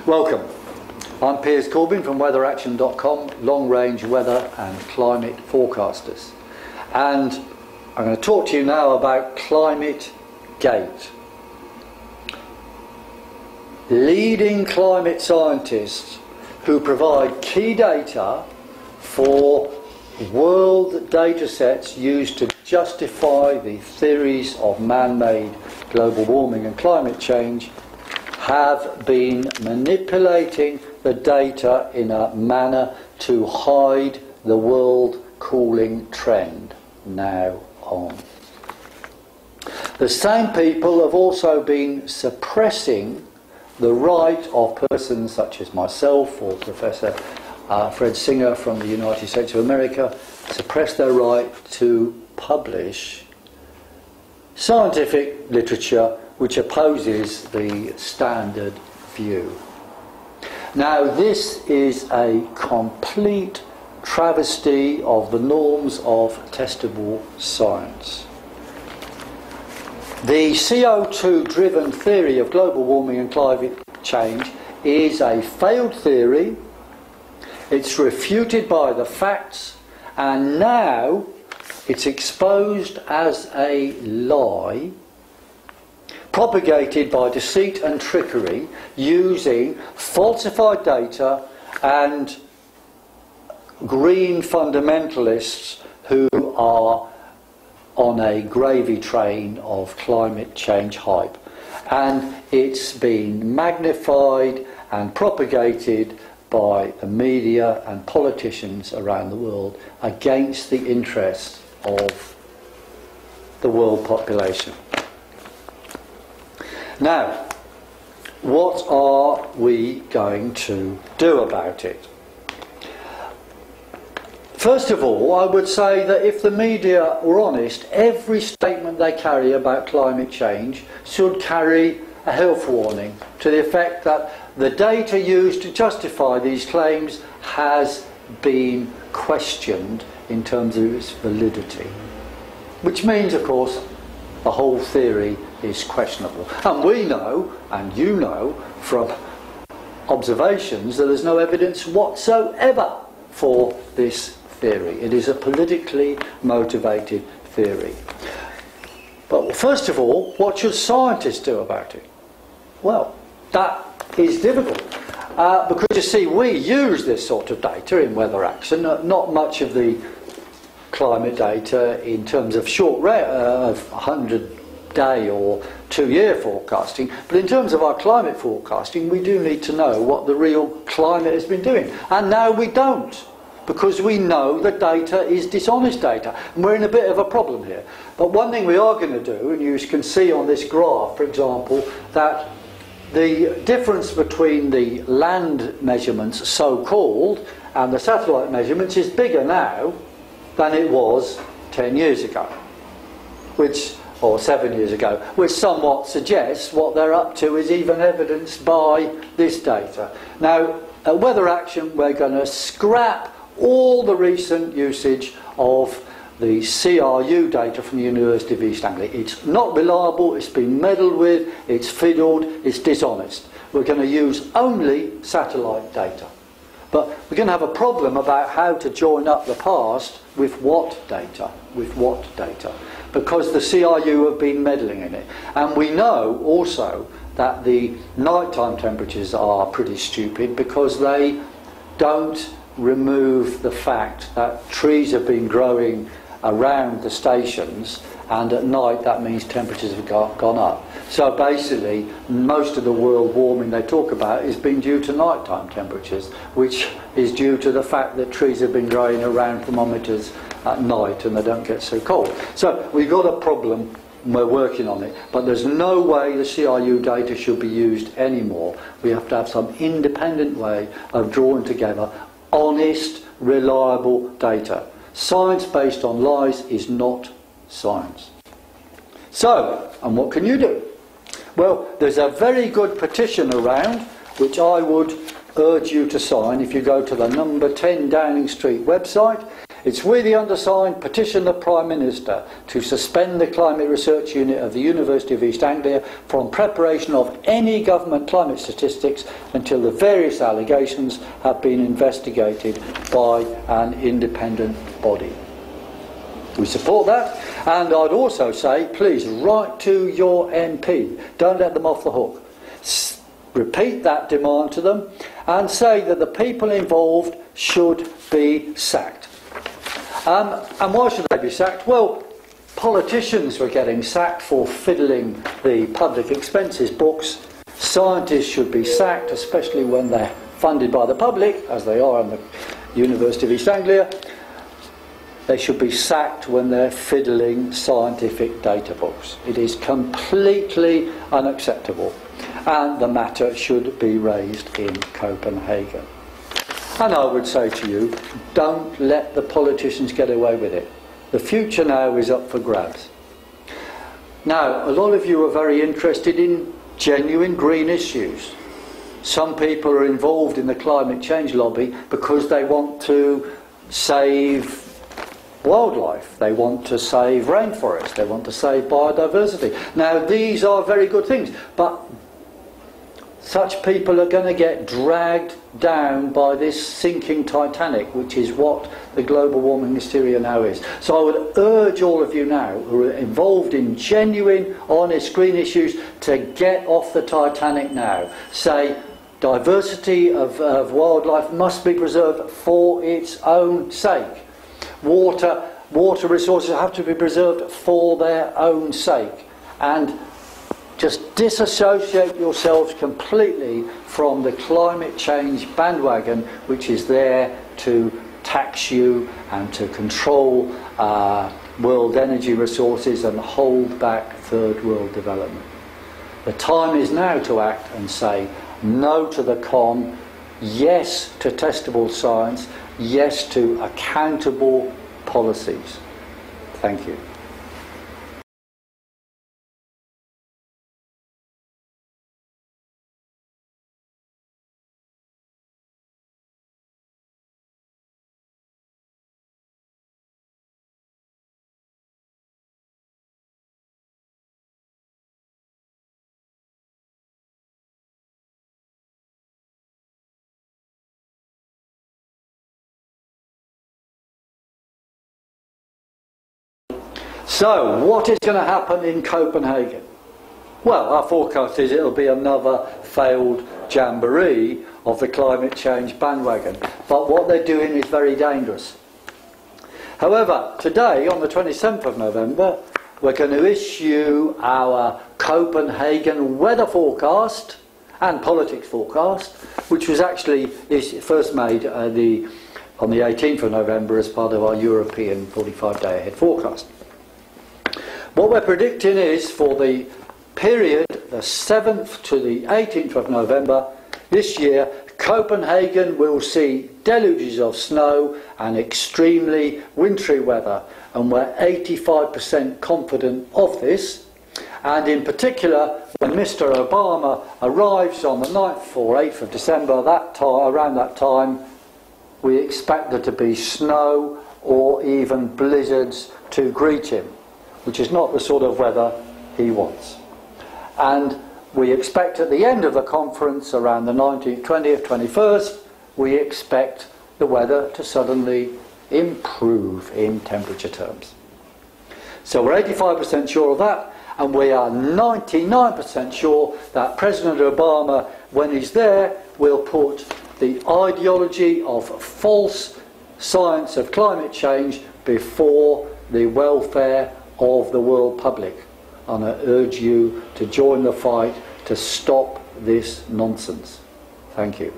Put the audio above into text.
Welcome. I'm Piers Corbyn from weatheraction.com, long-range weather and climate forecasters. And I'm going to talk to you now about Climategate. Leading climate scientists who provide key data for world data sets used to justify the theories of man-made global warming and climate change have been manipulating the data in a manner to hide the world cooling trend now on. The same people have also been suppressing the right of persons such as myself or Professor Fred Singer from the United States of America, suppress their right to publish scientific literature which opposes the standard view. Now, this is a complete travesty of the norms of testable science. The CO2-driven theory of global warming and climate change is a failed theory. It's refuted by the facts, and now it's exposed as a lie, propagated by deceit and trickery, using falsified data and green fundamentalists who are on a gravy train of climate change hype. And it's been magnified and propagated by the media and politicians around the world against the interests of the world population. Now, what are we going to do about it? First of all, I would say that if the media were honest, every statement they carry about climate change should carry a health warning to the effect that the data used to justify these claims has been questioned in terms of its validity. Which means, of course, the whole theory is questionable. And we know, and you know, from observations that there's no evidence whatsoever for this theory. It is a politically motivated theory. But first of all, what should scientists do about it? Well, that is difficult. Because you see, we use this sort of data in Weather Action, not much of the climate data in terms of short of 100-day or 2-year forecasting, but in terms of our climate forecasting, we do need to know what the real climate has been doing. And now we don't, because we know the data is dishonest data, and we're in a bit of a problem here. But one thing we are going to do, and you can see on this graph, for example, that the difference between the land measurements, so-called, and the satellite measurements is bigger now than it was 10 years ago, or 7 years ago, which somewhat suggests what they're up to is even evidenced by this data. Now, at Weather Action, we're going to scrap all the recent usage of the CRU data from the University of East Anglia. It's not reliable, it's been meddled with, it's fiddled, it's dishonest. We're going to use only satellite data. But we're going to have a problem about how to join up the past with what data, because the CRU have been meddling in it. And we know also that the nighttime temperatures are pretty stupid because they don't remove the fact that trees have been growing around the stations, and at night that means temperatures have gone up. So basically, most of the world warming they talk about is being due to nighttime temperatures, which is due to the fact that trees have been growing around thermometers at night and they don't get so cold. So we've got a problem, and we're working on it, but there's no way the CRU data should be used anymore. We have to have some independent way of drawing together honest, reliable data. Science based on lies is not science. So, and what can you do? Well, there's a very good petition around, which I would urge you to sign if you go to the number 10 Downing Street website. It's we the undersigned petition the Prime Minister to suspend the Climate Research Unit of the University of East Anglia from preparation of any government climate statistics until the various allegations have been investigated by an independent body. We support that, and I'd also say, please write to your MP. Don't let them off the hook. Repeat that demand to them and say that the people involved should be sacked. And why should they be sacked? Well, politicians were getting sacked for fiddling the public expenses books. Scientists should be sacked, especially when they're funded by the public, as they are in the University of East Anglia. They should be sacked when they're fiddling scientific data books. It is completely unacceptable, and the matter should be raised in Copenhagen. And I would say to you, don't let the politicians get away with it. The future now is up for grabs. Now, a lot of you are very interested in genuine green issues. Some people are involved in the climate change lobby because they want to save wildlife, they want to save rainforests, they want to save biodiversity. Now, these are very good things, but such people are going to get dragged down by this sinking Titanic, which is what the global warming hysteria now is. So I would urge all of you now who are involved in genuine, honest green issues to get off the Titanic now. Say, diversity of wildlife must be preserved for its own sake. Water resources have to be preserved for their own sake. And just disassociate yourselves completely from the climate change bandwagon, which is there to tax you and to control world energy resources and hold back third world development. The time is now to act and say no to the con, yes to testable science, yes to accountable policies. Thank you. So, what is going to happen in Copenhagen? Well, our forecast is it'll be another failed jamboree of the climate change bandwagon. But what they're doing is very dangerous. However, today, on the 27th of November, we're going to issue our Copenhagen weather forecast and politics forecast, which was actually first made on the 18th of November as part of our European 45-day ahead forecast. What we're predicting is for the period, the 7th to the 18th of November this year, Copenhagen will see deluges of snow and extremely wintry weather, and we're 85% confident of this. And in particular, when Mr. Obama arrives on the 9th or 8th of December, around that time, we expect there to be snow or even blizzards to greet him, which is not the sort of weather he wants. And we expect at the end of the conference, around the 19th, 20th, 21st, we expect the weather to suddenly improve in temperature terms. So we're 85% sure of that, and we are 99% sure that President Obama, when he's there, will put the ideology of false science of climate change before the welfare of the world public. And I urge you to join the fight to stop this nonsense. Thank you.